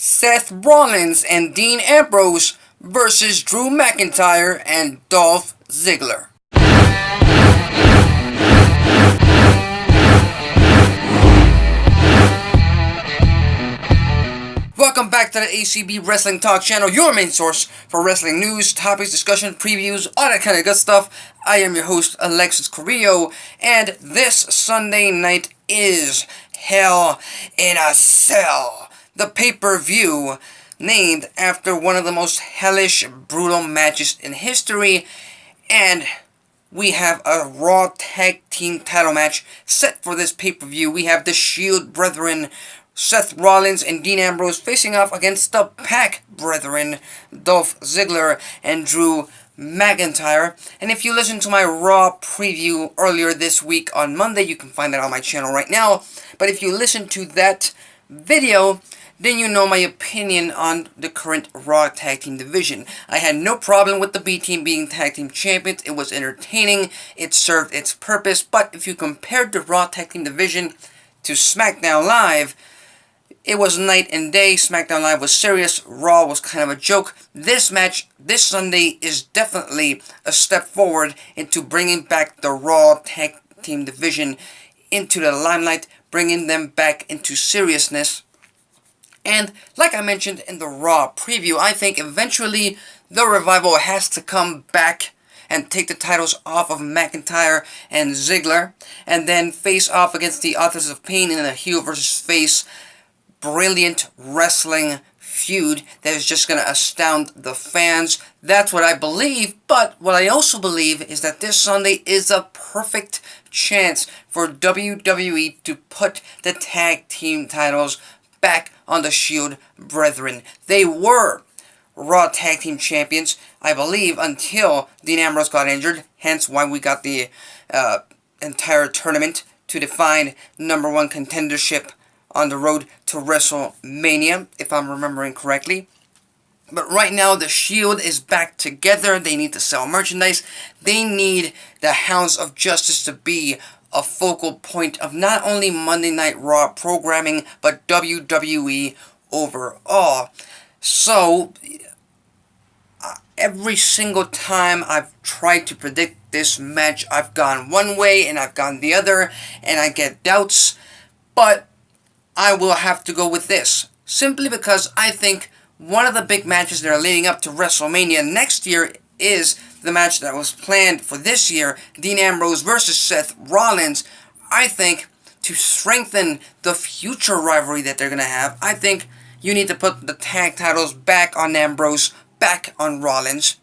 Seth Rollins and Dean Ambrose versus Drew McIntyre and Dolph Ziggler. Welcome back to the ACB Wrestling Talk channel, your main source for wrestling news, topics, discussion, previews, all that kind of good stuff. I am your host, Alexis Carrillo, and this Sunday night is Hell in a Cell, the pay-per-view named after one of the most hellish, brutal matches in history, and we have a Raw Tag Team title match set for this pay-per-view. We have the Shield Brethren, Seth Rollins and Dean Ambrose, facing off against the Pac Brethren, Dolph Ziggler and Drew McIntyre. And if you listened to my Raw preview earlier this week on Monday, you can find that on my channel right now. But if you listen to that video, then you know my opinion on the current Raw Tag Team division. I had no problem with the B Team being Tag Team Champions. It was entertaining. It served its purpose. But if you compared the Raw Tag Team division to SmackDown Live, it was night and day. SmackDown Live was serious. Raw was kind of a joke. This match, this Sunday, is definitely a step forward into bringing back the Raw Tag Team division into the limelight, bringing them back into seriousness. And like I mentioned in the Raw preview, I think eventually the Revival has to come back and take the titles off of McIntyre and Ziggler, and then face off against the Authors of Pain in a heel versus face brilliant wrestling feud that is just going to astound the fans. That's what I believe, but what I also believe is that this Sunday is a perfect chance for WWE to put the tag team titles back on the Shield Brethren. They were Raw Tag Team Champions, I believe, until Dean Ambrose got injured, hence why we got the entire tournament to define #1 contendership on the road to WrestleMania, if I'm remembering correctly. But right now, the Shield is back together. They need to sell merchandise. They need the Hounds of Justice to be a focal point of not only Monday Night Raw programming, but WWE overall. So, every single time I've tried to predict this match, I've gone one way and I've gone the other, and I get doubts. But I will have to go with this, simply because I think one of the big matches that are leading up to WrestleMania next year is the match that was planned for this year, Dean Ambrose versus Seth Rollins. I think to strengthen the future rivalry that they're going to have, I think you need to put the tag titles back on Ambrose, back on Rollins,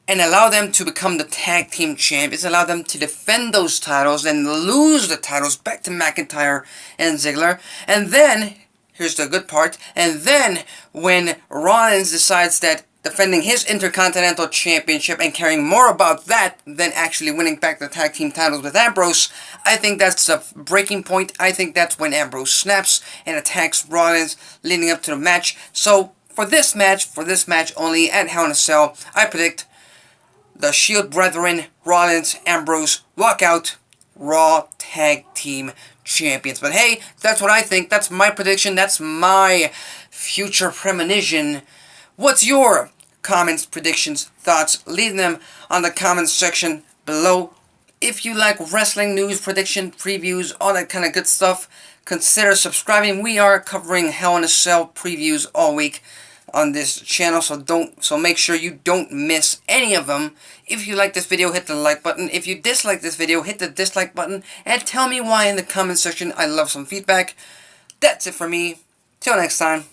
and allow them to become the tag team champions, allow them to defend those titles and lose the titles back to McIntyre and Ziggler. And then, here's the good part, and then when Rollins decides that defending his Intercontinental Championship and caring more about that than actually winning back the tag team titles with Ambrose, I think that's the breaking point. I think that's when Ambrose snaps and attacks Rollins leading up to the match. So, for this match only at Hell in a Cell, I predict the Shield Brethren, Rollins, Ambrose, walk out Raw Tag Team Champions. But hey, that's what I think. That's my prediction. That's my future premonition. What's your comments, predictions, thoughts? Leave them on the comments section below. If you like wrestling news, prediction, previews, all that kind of good stuff, consider subscribing. We are covering Hell in a Cell previews all week on this channel, so make sure you don't miss any of them. If you like this video, hit the like button. If you dislike this video, hit the dislike button, and tell me why in the comment section. I love some feedback. That's it for me. Till next time.